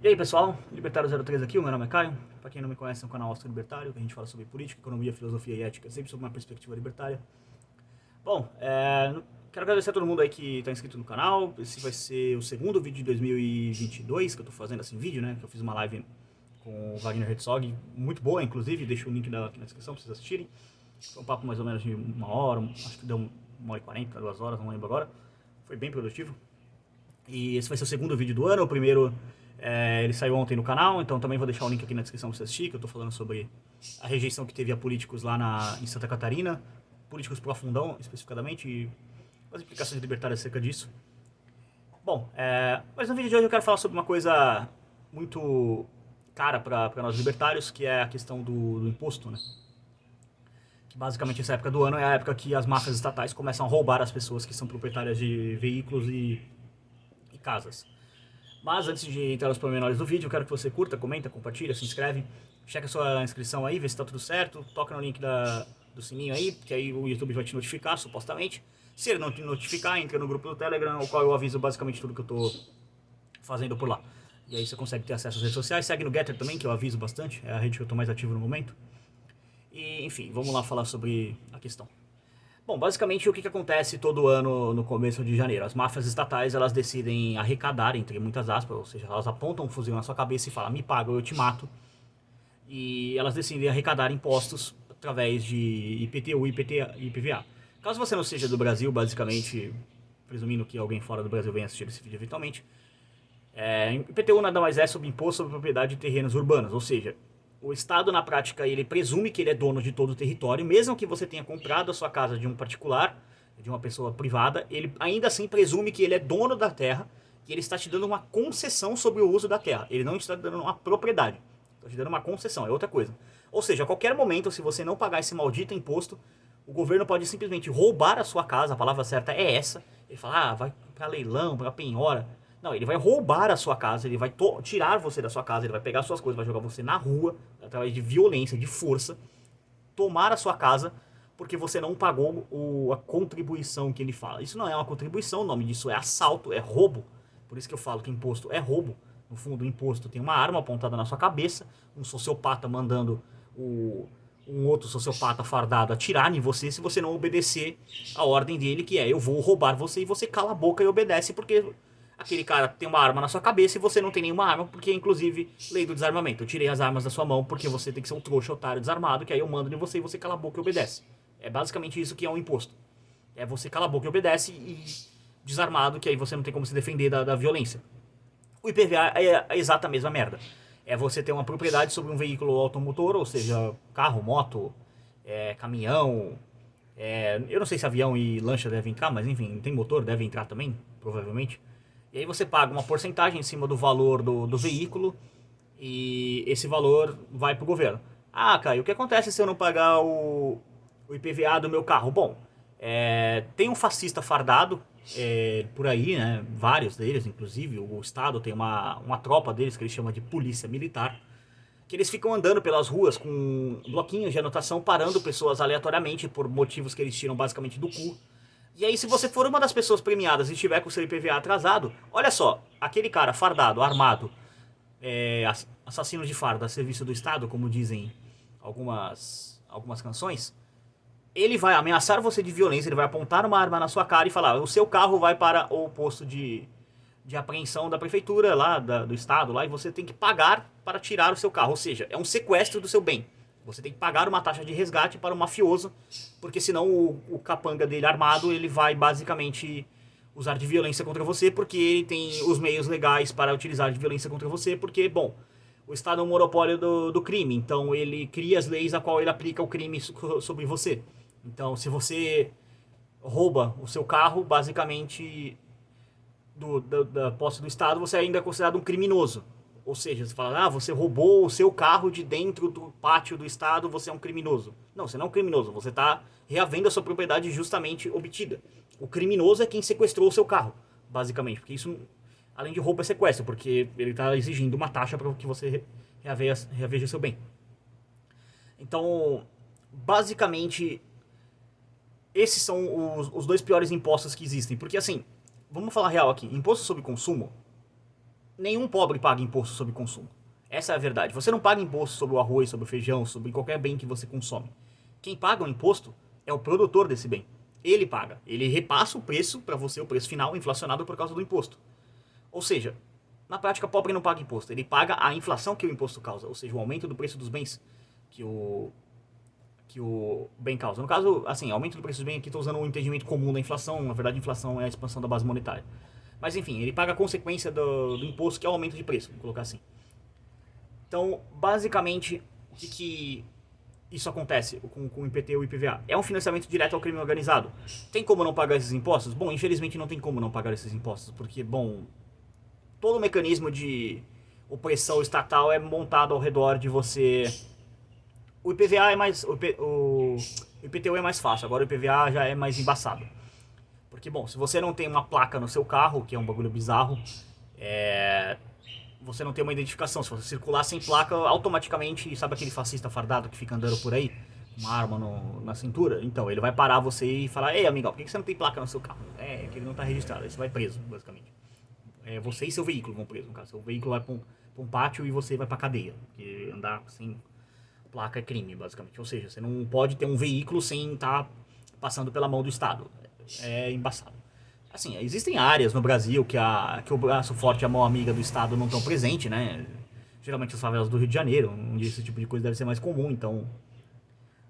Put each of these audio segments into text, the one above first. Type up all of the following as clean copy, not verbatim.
E aí pessoal, Libertário03 aqui, o meu nome é Caio. Pra quem não me conhece, é um canal Austro Libertário, que a gente fala sobre política, economia, filosofia e ética, sempre sob uma perspectiva libertária. Bom, quero agradecer a todo mundo aí que tá inscrito no canal. Esse vai ser o segundo vídeo de 2022 que eu tô fazendo assim, vídeo, né? Que eu fiz uma live com o Wagner Herzog, muito boa, inclusive, deixo o link dela aqui na descrição pra vocês assistirem. Foi um papo mais ou menos de uma hora, acho que deu 1h40, 2 horas, não lembro agora. Foi bem produtivo. E esse vai ser o segundo vídeo do ano. O primeiro, ele saiu ontem no canal, então também vou deixar o link aqui na descrição pra você assistir, que eu tô falando sobre a rejeição que teve a políticos lá em Santa Catarina, políticos pro Afundão, especificamente, e as implicações libertárias acerca disso. Bom, mas no vídeo de hoje eu quero falar sobre uma coisa muito cara para nós libertários, que é a questão do imposto, né? Que basicamente essa época do ano é a época que as máfias estatais começam a roubar as pessoas que são proprietárias de veículos e casas. Mas antes de entrar nos pormenores do vídeo, eu quero que você curta, comenta, compartilha, se inscreve, checa a sua inscrição aí, vê se tá tudo certo, toca no link do sininho aí, que aí o YouTube vai te notificar, supostamente. Se ele não te notificar, entra no grupo do Telegram, o qual eu aviso basicamente tudo que eu tô fazendo por lá. E aí você consegue ter acesso às redes sociais, segue no Getter também, que eu aviso bastante, é a rede que eu tô mais ativo no momento. E, enfim, vamos lá falar sobre a questão. Bom, basicamente o que acontece todo ano no começo de janeiro? As máfias estatais, elas decidem arrecadar, entre muitas aspas, ou seja, elas apontam um fuzil na sua cabeça e falam, me paga ou eu te mato. E elas decidem arrecadar impostos através de IPTU, IPT, e IPVA. Caso você não seja do Brasil, basicamente, presumindo que alguém fora do Brasil venha assistir esse vídeo eventualmente, IPTU nada mais é sobre imposto sobre propriedade de terrenos urbanos, ou seja, o Estado, na prática, ele presume que ele é dono de todo o território, mesmo que você tenha comprado a sua casa de um particular, de uma pessoa privada, ele ainda assim presume que ele é dono da terra, que ele está te dando uma concessão sobre o uso da terra. Ele não está te dando uma propriedade, está te dando uma concessão, é outra coisa. Ou seja, a qualquer momento, se você não pagar esse maldito imposto, o governo pode simplesmente roubar a sua casa, a palavra certa é essa. Ele fala, vai para leilão, para penhora. Não, ele vai roubar a sua casa, ele vai tirar você da sua casa, ele vai pegar suas coisas, vai jogar você na rua, através de violência, de força, tomar a sua casa, porque você não pagou a contribuição que ele fala. Isso não é uma contribuição, o nome disso é assalto, é roubo. Por isso que eu falo que imposto é roubo. No fundo, o imposto tem uma arma apontada na sua cabeça, um sociopata mandando um outro sociopata fardado atirar em você se você não obedecer a ordem dele, que é eu vou roubar você, e você cala a boca e obedece, porque aquele cara tem uma arma na sua cabeça e você não tem nenhuma arma, porque inclusive lei do desarmamento. Eu tirei as armas da sua mão porque você tem que ser um trouxa, otário, desarmado, que aí eu mando em você e você cala a boca e obedece. É basicamente isso que é um imposto. É você cala a boca e obedece, e desarmado, que aí você não tem como se defender da violência. O IPVA é a exata mesma merda. É você ter uma propriedade sobre um veículo automotor, ou seja, carro, moto, caminhão. Eu não sei se avião e lancha devem entrar, mas enfim, tem motor, deve entrar também, provavelmente. E aí você paga uma porcentagem em cima do valor do veículo, e esse valor vai pro governo. Ah, Caio, o que acontece se eu não pagar o IPVA do meu carro? Bom, tem um fascista fardado por aí, né? Vários deles, inclusive. O Estado tem uma tropa deles que ele chama de polícia militar, que eles ficam andando pelas ruas com bloquinhos de anotação, parando pessoas aleatoriamente por motivos que eles tiram basicamente do cu. E aí, se você for uma das pessoas premiadas e estiver com o seu IPVA atrasado, olha só, aquele cara fardado, armado, assassino de farda a serviço do Estado, como dizem algumas canções, ele vai ameaçar você de violência, ele vai apontar uma arma na sua cara e falar: o seu carro vai para o posto de apreensão da prefeitura lá, do estado lá, e você tem que pagar para tirar o seu carro. Ou seja, é um sequestro do seu bem. Você tem que pagar uma taxa de resgate para o mafioso, porque senão o capanga dele armado, ele vai basicamente usar de violência contra você, porque ele tem os meios legais para utilizar de violência contra você, porque, bom, o Estado é um monopólio do crime, então ele cria as leis a qual ele aplica o crime sobre você. Então, se você rouba o seu carro, basicamente da posse do Estado, você ainda é considerado um criminoso. Ou seja, você fala, você roubou o seu carro de dentro do pátio do Estado, você é um criminoso. Não, você não é um criminoso, você está reavendo a sua propriedade justamente obtida. O criminoso é quem sequestrou o seu carro, basicamente, porque isso, além de roubo, é sequestro, porque ele está exigindo uma taxa para que você reaveja seu bem. Então, basicamente, esses são os dois piores impostos que existem. Porque, assim, vamos falar real aqui. Imposto sobre consumo nenhum pobre paga imposto sobre consumo. Essa é a verdade. Você não paga imposto sobre o arroz, sobre o feijão, sobre qualquer bem que você consome. Quem paga o imposto é o produtor desse bem. Ele paga. Ele repassa o preço para você, o preço final, inflacionado por causa do imposto. Ou seja, na prática, pobre não paga imposto. Ele paga a inflação que o imposto causa, ou seja, o aumento do preço dos bens que o bem causa. No caso, assim, aumento do preço dos bens, aqui estou usando um entendimento comum da inflação. Na verdade, a inflação é a expansão da base monetária. Mas enfim, ele paga a consequência do imposto, que é o aumento de preço, vou colocar assim. Então, basicamente, o que isso acontece com o IPT e o IPVA? É um financiamento direto ao crime organizado. Tem como não pagar esses impostos? Bom, infelizmente não tem como não pagar esses impostos, porque, bom, todo o mecanismo de opressão estatal é montado ao redor de você. O IPVA é mais. O IPTU é mais fácil, agora o IPVA já é mais embaçado. Porque, bom, se você não tem uma placa no seu carro, que é um bagulho bizarro, você não tem uma identificação. Se você circular sem placa, automaticamente, sabe aquele fascista fardado que fica andando por aí? Com uma arma na cintura? Então, ele vai parar você e falar: Ei, amigão, por que você não tem placa no seu carro? É, que ele não está registrado. Aí você vai preso, basicamente. Você e seu veículo vão preso, no caso. Seu veículo vai pra um pátio e você vai pra cadeia. Porque andar sem placa é crime, basicamente. Ou seja, você não pode ter um veículo sem estar passando pela mão do Estado. É embaçado. Assim, existem áreas no Brasil que o braço forte e a mão amiga do Estado não estão presentes, né? Geralmente as favelas do Rio de Janeiro, onde esse tipo de coisa deve ser mais comum, então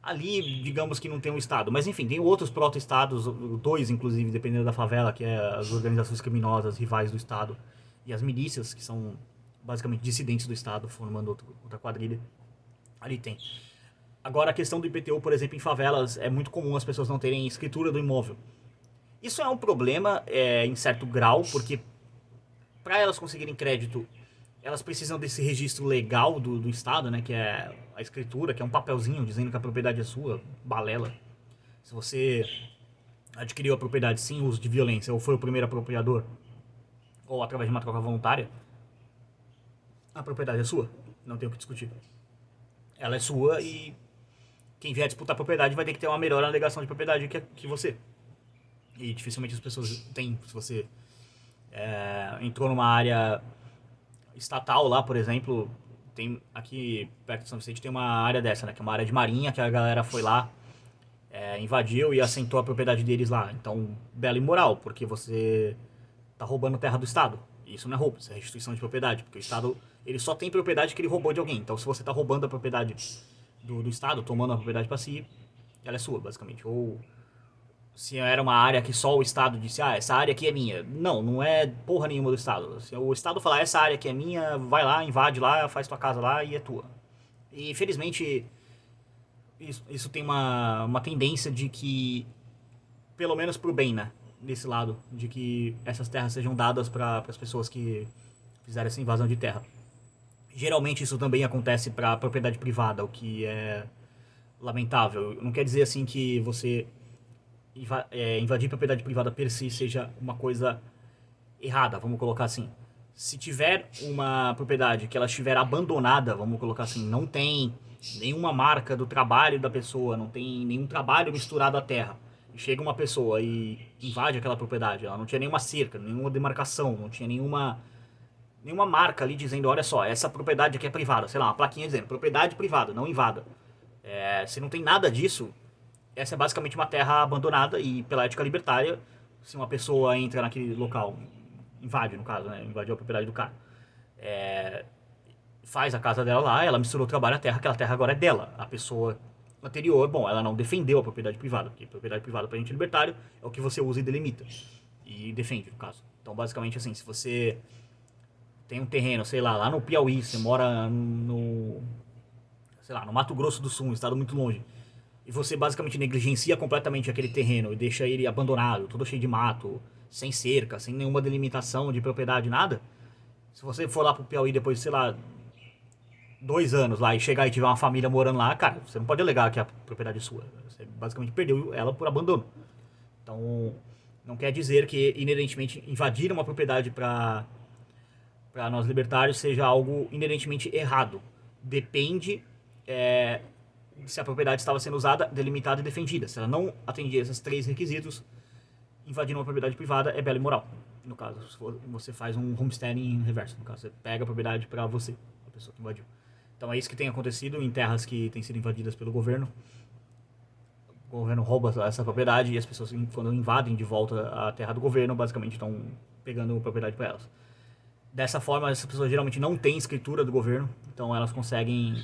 ali, digamos que não tem um Estado. Mas enfim, tem outros proto-estados, dois inclusive, dependendo da favela, que é as organizações criminosas rivais do Estado e as milícias, que são basicamente dissidentes do Estado, formando outra quadrilha. Ali tem. Agora, a questão do IPTU, por exemplo, em favelas, é muito comum as pessoas não terem escritura do imóvel. Isso é um problema em certo grau, porque para elas conseguirem crédito, elas precisam desse registro legal do Estado, né? Que é a escritura, que é um papelzinho dizendo que a propriedade é sua, balela. Se você adquiriu a propriedade sem uso de violência ou foi o primeiro apropriador, ou através de uma troca voluntária, a propriedade é sua. Não tem o que discutir. Ela é sua e quem vier disputar a propriedade vai ter que ter uma melhor alegação de propriedade que você. E dificilmente as pessoas têm. Se você entrou numa área estatal lá, por exemplo, tem aqui perto de São Vicente tem uma área dessa, né? Que é uma área de marinha, que a galera foi lá, invadiu e assentou a propriedade deles lá. Então, belo imoral, porque você tá roubando terra do Estado. E isso não é roubo, isso é restituição de propriedade, porque o Estado ele só tem propriedade que ele roubou de alguém. Então, se você tá roubando a propriedade do Estado, tomando a propriedade para si, ela é sua, basicamente. Ou se era uma área que só o Estado disse, essa área aqui é minha. Não, não é porra nenhuma do Estado. Se o Estado falar, essa área aqui é minha, vai lá, invade lá, faz tua casa lá e é tua. E, infelizmente, isso tem uma tendência de que, pelo menos pro bem, né? Desse lado, de que essas terras sejam dadas para as pessoas que fizeram essa invasão de terra. Geralmente isso também acontece para propriedade privada, o que é lamentável. Não quer dizer assim que você invadir propriedade privada per si seja uma coisa errada, vamos colocar assim. Se tiver uma propriedade que ela estiver abandonada, vamos colocar assim, não tem nenhuma marca do trabalho da pessoa, não tem nenhum trabalho misturado à terra, e chega uma pessoa e invade aquela propriedade, ela não tinha nenhuma cerca, nenhuma demarcação, não tinha nenhuma marca ali dizendo, olha só, essa propriedade aqui é privada, sei lá, uma plaquinha dizendo, propriedade privada, não invada. Se não tem nada disso, essa é basicamente uma terra abandonada e pela ética libertária, se uma pessoa entra naquele local, invade no caso, né, invadiu a propriedade do cara, faz a casa dela lá, ela misturou o trabalho à terra, aquela terra agora é dela. A pessoa anterior, bom, ela não defendeu a propriedade privada, porque propriedade privada pra gente libertário é o que você usa e delimita. E defende, no caso. Então, basicamente assim, se você tem um terreno, sei lá no Piauí, você mora sei lá, no Mato Grosso do Sul, um estado muito longe, e você basicamente negligencia completamente aquele terreno e deixa ele abandonado, todo cheio de mato, sem cerca, sem nenhuma delimitação de propriedade, nada, se você for lá pro Piauí depois, sei lá, 2 anos lá e chegar e tiver uma família morando lá, cara, você não pode alegar que a propriedade é sua. Você basicamente perdeu ela por abandono. Então, não quer dizer que inerentemente invadir uma propriedade para nós libertários seja algo inerentemente errado. Depende se a propriedade estava sendo usada, delimitada e defendida. Se ela não atendia esses 3 requisitos, invadir uma propriedade privada é belo e moral. No caso, se você faz um homesteading reverso. No caso, você pega a propriedade para você, a pessoa que invadiu. Então é isso que tem acontecido em terras que têm sido invadidas pelo governo. O governo rouba essa propriedade e as pessoas, quando invadem de volta a terra do governo, basicamente estão pegando propriedade para elas. Dessa forma, essas pessoas geralmente não têm escritura do governo, então elas conseguem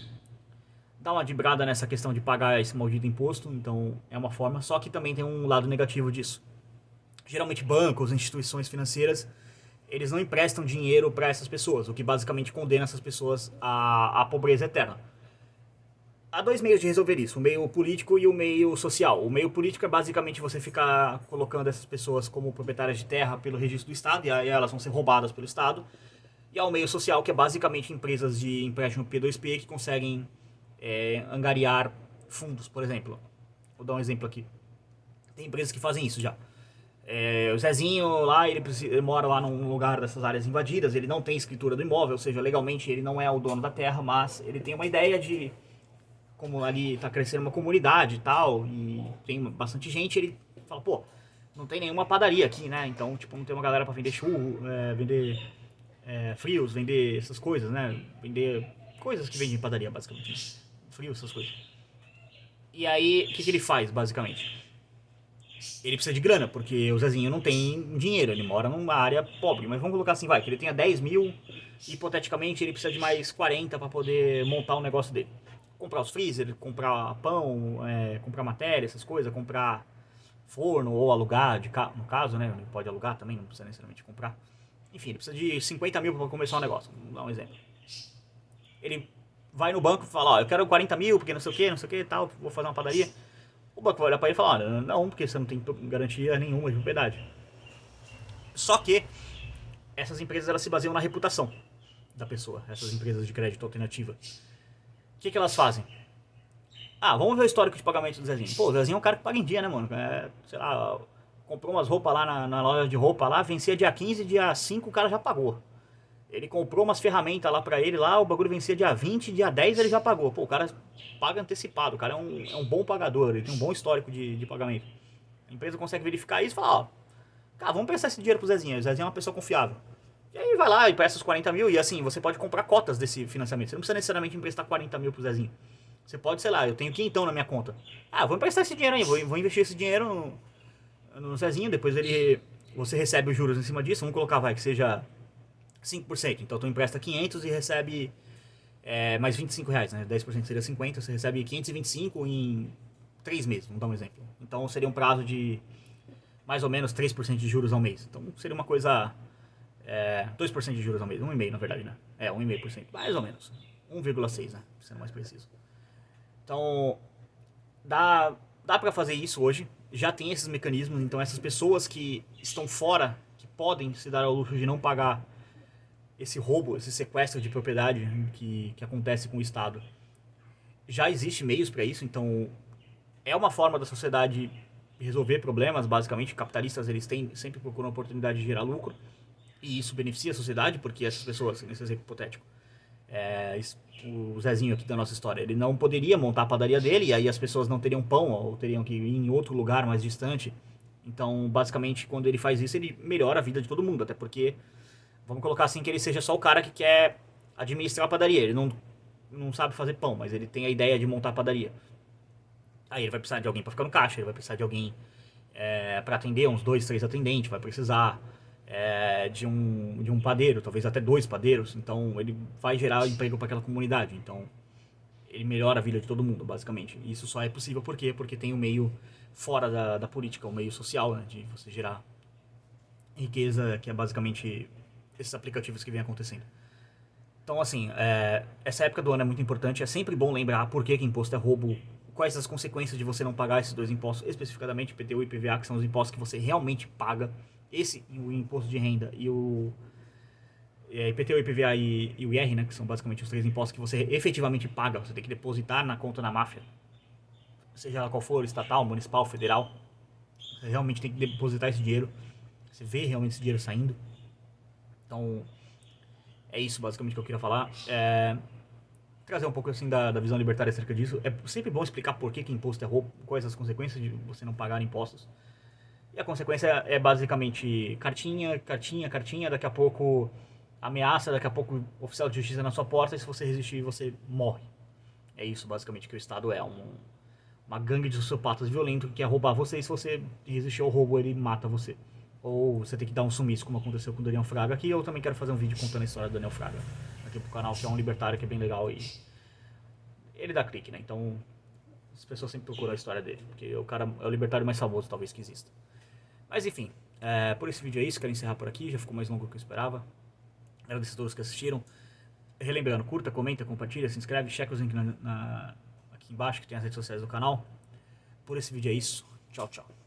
dar uma dibrada nessa questão de pagar esse maldito imposto, então é uma forma, só que também tem um lado negativo disso. Geralmente bancos, instituições financeiras, eles não emprestam dinheiro para essas pessoas, o que basicamente condena essas pessoas à pobreza eterna. Há dois meios de resolver isso, o meio político e o meio social. O meio político é basicamente você ficar colocando essas pessoas como proprietárias de terra pelo registro do Estado, e aí elas vão ser roubadas pelo Estado. E há o meio social, que é basicamente empresas de empréstimo P2P que conseguem angariar fundos, por exemplo. Vou dar um exemplo aqui. Tem empresas que fazem isso já. O Zezinho lá, ele mora lá num lugar dessas áreas invadidas, ele não tem escritura do imóvel, ou seja, legalmente ele não é o dono da terra, mas ele tem uma ideia de como ali tá crescendo uma comunidade e tal, e tem bastante gente, ele fala, pô, não tem nenhuma padaria aqui, né? Então, tipo, não tem uma galera pra vender churro, vender frios, vender essas coisas, né? Vender coisas que vendem em padaria, basicamente. Né? Frios, essas coisas. E aí, o que ele faz, basicamente? Ele precisa de grana, porque o Zezinho não tem dinheiro, ele mora numa área pobre. Mas vamos colocar assim, vai, que ele tenha 10 mil, hipoteticamente ele precisa de mais 40 para poder montar o negócio dele. Comprar os freezer, comprar pão, comprar matéria, essas coisas, comprar forno ou alugar, no caso, né? Ele pode alugar também, não precisa necessariamente comprar. Enfim, ele precisa de 50 mil para começar um negócio, vamos dar um exemplo. Ele vai no banco e fala, ó, eu quero 40 mil, porque não sei o que, tal, vou fazer uma padaria. O banco vai olhar pra ele e falar, não, porque você não tem garantia nenhuma de propriedade. Só que essas empresas elas se baseiam na reputação da pessoa, essas empresas de crédito alternativa. O que elas fazem? Ah, vamos ver o histórico de pagamento do Zezinho. Pô, o Zezinho é um cara que paga em dia, né, mano? Sei lá, comprou umas roupas lá na loja de roupa lá, vencia dia 15, dia 5 o cara já pagou. Ele comprou umas ferramentas lá pra ele lá, o bagulho vencia dia 20, dia 10 ele já pagou. Pô, o cara paga antecipado, o cara é um bom pagador, ele tem um bom histórico de pagamento. A empresa consegue verificar isso e fala, ó, cara, vamos prestar esse dinheiro pro Zezinho, o Zezinho é uma pessoa confiável. E aí vai lá e presta os 40 mil e assim, você pode comprar cotas desse financiamento. Você não precisa necessariamente emprestar 40 mil pro Zezinho. Você pode, sei lá, eu tenho quintão na minha conta. Ah, vou emprestar esse dinheiro aí, vou investir esse dinheiro no Zezinho, depois você recebe os juros em cima disso, vamos colocar, vai, que seja 5%. Então tu empresta 500 e recebe mais 25 reais, né? 10% seria 50, você recebe 525 em 3 meses, vamos dar um exemplo. Então seria um prazo de mais ou menos 3% de juros ao mês. Então seria uma coisa 2% de juros ao mês, 1,5% na verdade, né? 1,5%, mais ou menos. 1,6, né? Sendo mais preciso. Então, dá pra fazer isso hoje. Já tem esses mecanismos, então essas pessoas que estão fora, que podem se dar ao luxo de não pagar esse roubo, esse sequestro de propriedade que acontece com o Estado. Já existe meios para isso, então é uma forma da sociedade resolver problemas, basicamente. Capitalistas, eles sempre procuram a oportunidade de gerar lucro, e isso beneficia a sociedade, porque essas pessoas, nesse exemplo hipotético, o Zezinho aqui da nossa história, ele não poderia montar a padaria dele, e aí as pessoas não teriam pão, ou teriam que ir em outro lugar mais distante. Então, basicamente, quando ele faz isso, ele melhora a vida de todo mundo, até porque, vamos colocar assim, que ele seja só o cara que quer administrar a padaria, ele não sabe fazer pão, mas ele tem a ideia de montar a padaria. Aí ele vai precisar de alguém para ficar no caixa, ele vai precisar de alguém para atender, uns 2, 3 atendentes, vai precisar de um padeiro, talvez até 2 padeiros, então ele vai gerar emprego para aquela comunidade, então ele melhora a vida de todo mundo, basicamente. E isso só é possível por quê? Porque tem o meio fora da política, o meio social, né, de você gerar riqueza, que é basicamente esses aplicativos que vem acontecendo. Então, assim, essa época do ano é muito importante, é sempre bom lembrar por que imposto é roubo, quais as consequências de você não pagar esses dois impostos, especificamente IPTU e IPVA, que são os impostos que você realmente paga. Esse, o imposto de renda e o IPTU, IPVA e o IR, né, que são basicamente os 3 impostos que você efetivamente paga, você tem que depositar na conta da máfia, seja ela qual for, estatal, municipal, federal, você realmente tem que depositar esse dinheiro, você vê realmente esse dinheiro saindo. Então, é isso basicamente que eu queria falar. Trazer um pouco assim da visão libertária acerca disso. É sempre bom explicar por que imposto é roubo, quais as consequências de você não pagar impostos. E a consequência é basicamente cartinha, cartinha, cartinha, daqui a pouco ameaça, daqui a pouco oficial de justiça na sua porta, e se você resistir, você morre. É isso basicamente que o Estado é, uma gangue de sociopatas violentos que quer roubar você, e se você resistir ao roubo, ele mata você. Ou você tem que dar um sumiço, como aconteceu com o Daniel Fraga aqui. Eu também quero fazer um vídeo contando a história do Daniel Fraga aqui pro canal, que é um libertário que é bem legal e ele dá clique, né? Então as pessoas sempre procuram a história dele, porque o cara é o libertário mais famoso talvez que exista. Mas enfim, por esse vídeo é isso, quero encerrar por aqui, já ficou mais longo do que eu esperava. Agradeço a todos que assistiram. Relembrando, curta, comenta, compartilha, se inscreve, checa os links aqui embaixo que tem as redes sociais do canal. Por esse vídeo é isso. Tchau, tchau.